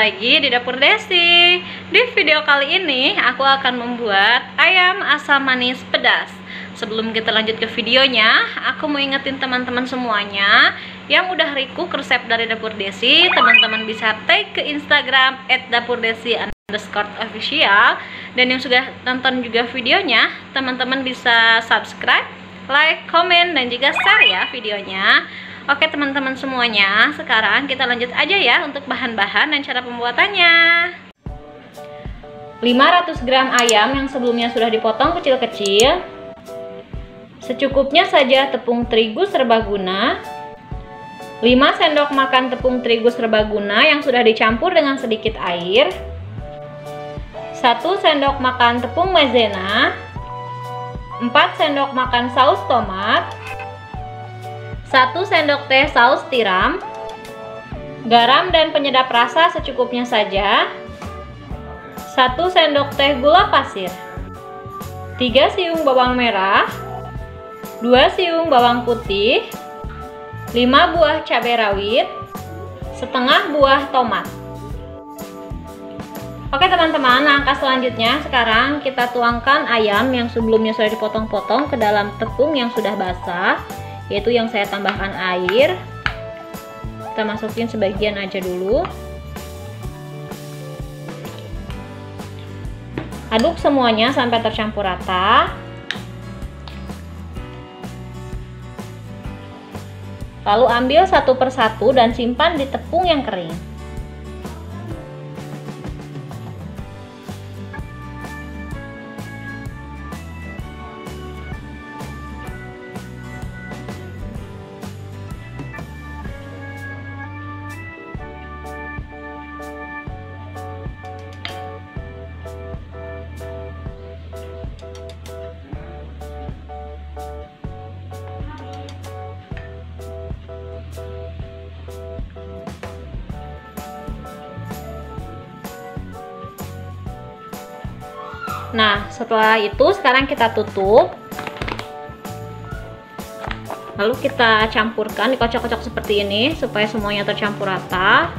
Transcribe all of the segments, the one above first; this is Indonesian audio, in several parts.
lagi di dapur Desi. Di video kali ini aku akan membuat ayam asam manis pedas. Sebelum kita lanjut ke videonya, aku mau ingetin teman-teman semuanya yang udah request resep dari dapur Desi, teman-teman bisa tag ke Instagram @dapurdesi_official, dan yang sudah nonton juga videonya, teman-teman bisa subscribe, like, komen, dan juga share ya videonya. Oke teman-teman semuanya, sekarang kita lanjut aja ya untuk bahan-bahan dan cara pembuatannya. 500 gram ayam yang sebelumnya sudah dipotong kecil-kecil. Secukupnya saja tepung terigu serbaguna. 5 sendok makan tepung terigu serbaguna yang sudah dicampur dengan sedikit air. 1 sendok makan tepung maizena. 4 sendok makan saus tomat. 1 sendok teh saus tiram, garam dan penyedap rasa secukupnya saja, 1 sendok teh gula pasir, 3 siung bawang merah, 2 siung bawang putih, 5 buah cabai rawit, setengah buah tomat. Oke teman-teman, langkah selanjutnya sekarang kita tuangkan ayam yang sebelumnya sudah dipotong-potong ke dalam tepung yang sudah basah, yaitu yang saya tambahkan air. Kita masukin sebagian aja dulu. Aduk semuanya sampai tercampur rata. Lalu ambil satu persatu dan simpan di tepung yang kering. Nah, setelah itu sekarang kita tutup. Lalu kita campurkan, dikocok-kocok seperti ini supaya semuanya tercampur rata.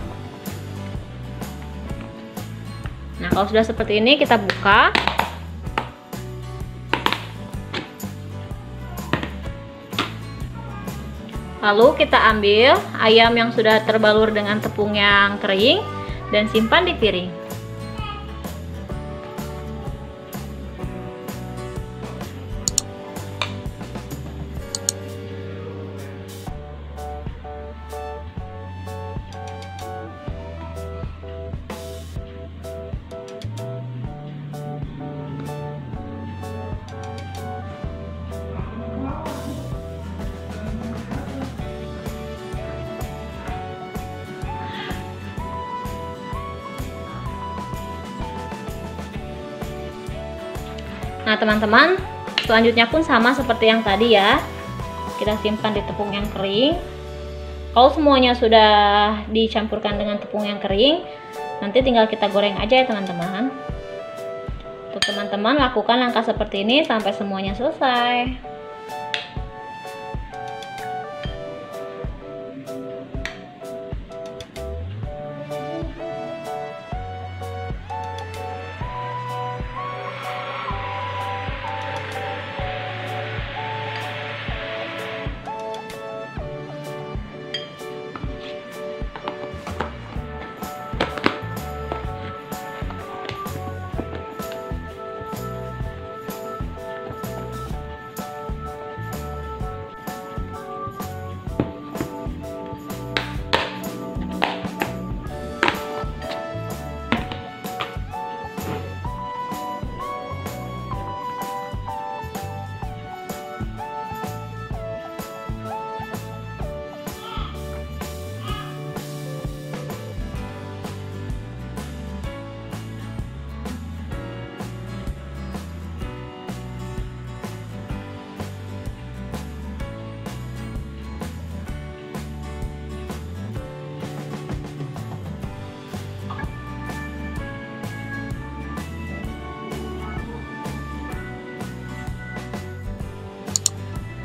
Nah, kalau sudah seperti ini kita buka. Lalu kita ambil ayam yang sudah terbalur dengan tepung yang kering dan simpan di piring. Nah teman-teman, selanjutnya pun sama seperti yang tadi ya, kita simpan di tepung yang kering. Kalau semuanya sudah dicampurkan dengan tepung yang kering, nanti tinggal kita goreng aja ya teman-teman. Untuk teman-teman lakukan langkah seperti ini sampai semuanya selesai.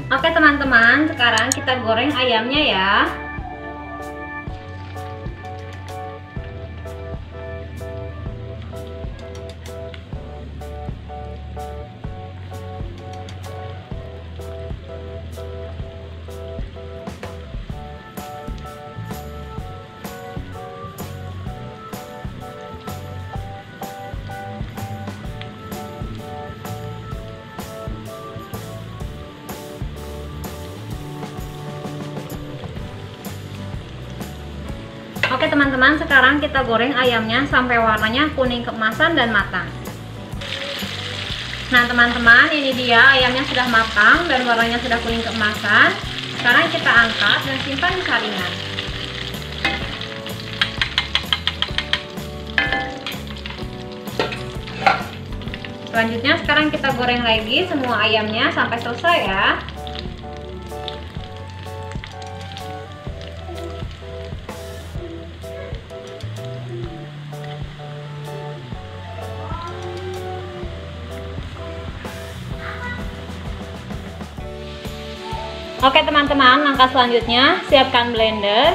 Oke teman-teman, sekarang kita goreng ayamnya ya. Oke teman-teman, sekarang kita goreng ayamnya sampai warnanya kuning keemasan dan matang. Nah teman-teman, ini dia ayamnya sudah matang dan warnanya sudah kuning keemasan. Sekarang kita angkat dan simpan di saringan. Selanjutnya sekarang kita goreng lagi semua ayamnya sampai selesai ya. Oke teman-teman, langkah selanjutnya siapkan blender.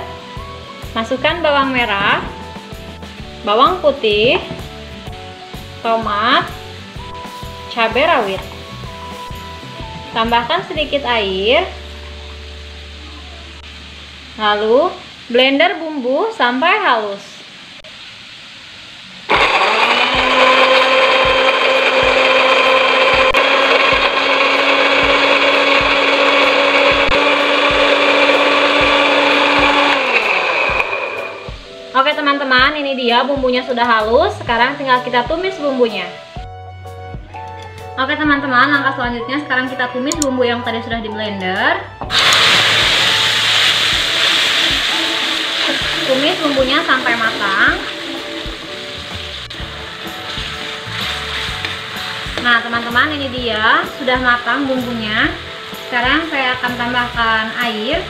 Masukkan bawang merah, bawang putih, tomat, cabai rawit. Tambahkan sedikit air. Lalu blender bumbu sampai halus. Oke teman-teman, ini dia bumbunya sudah halus. Sekarang tinggal kita tumis bumbunya. Oke teman-teman, langkah selanjutnya sekarang kita tumis bumbu yang tadi sudah di blender. Tumis bumbunya sampai matang. Nah teman-teman, ini dia sudah matang bumbunya. Sekarang saya akan tambahkan air.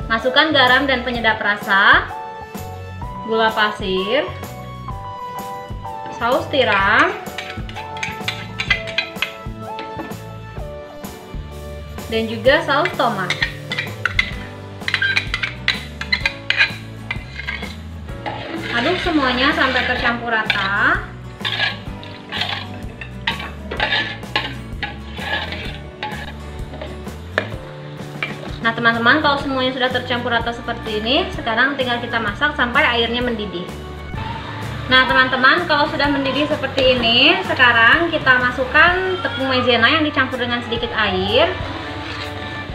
Masukkan garam dan penyedap rasa, gula pasir, saus tiram, dan juga saus tomat. Aduk semuanya sampai tercampur rata. Nah teman-teman, kalau semuanya sudah tercampur rata seperti ini, sekarang tinggal kita masak sampai airnya mendidih. Nah teman-teman, kalau sudah mendidih seperti ini, sekarang kita masukkan tepung maizena yang dicampur dengan sedikit air.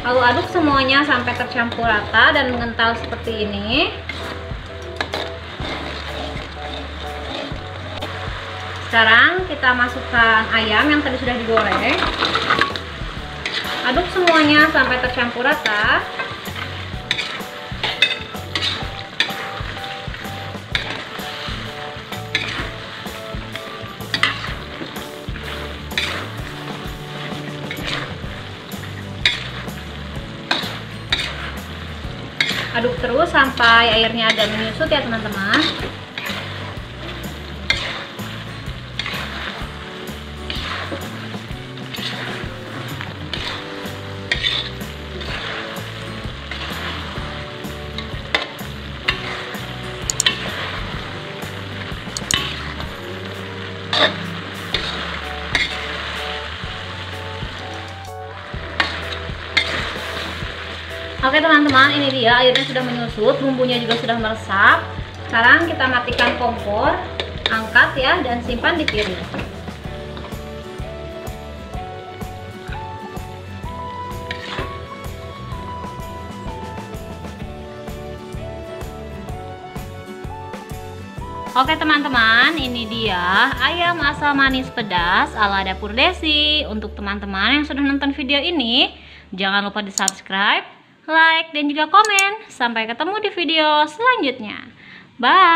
Lalu aduk semuanya sampai tercampur rata dan mengental seperti ini. Sekarang kita masukkan ayam yang tadi sudah digoreng. Aduk semuanya sampai tercampur rata. Aduk terus sampai airnya agak menyusut ya teman-teman. Oke teman-teman, ini dia airnya sudah menyusut, bumbunya juga sudah meresap. Sekarang kita matikan kompor, angkat ya, dan simpan di piring. Oke teman-teman, ini dia ayam asam manis pedas ala Dapur Desi. Untuk teman-teman yang sudah nonton video ini, jangan lupa di subscribe, like, dan juga komen. Sampai ketemu di video selanjutnya. Bye.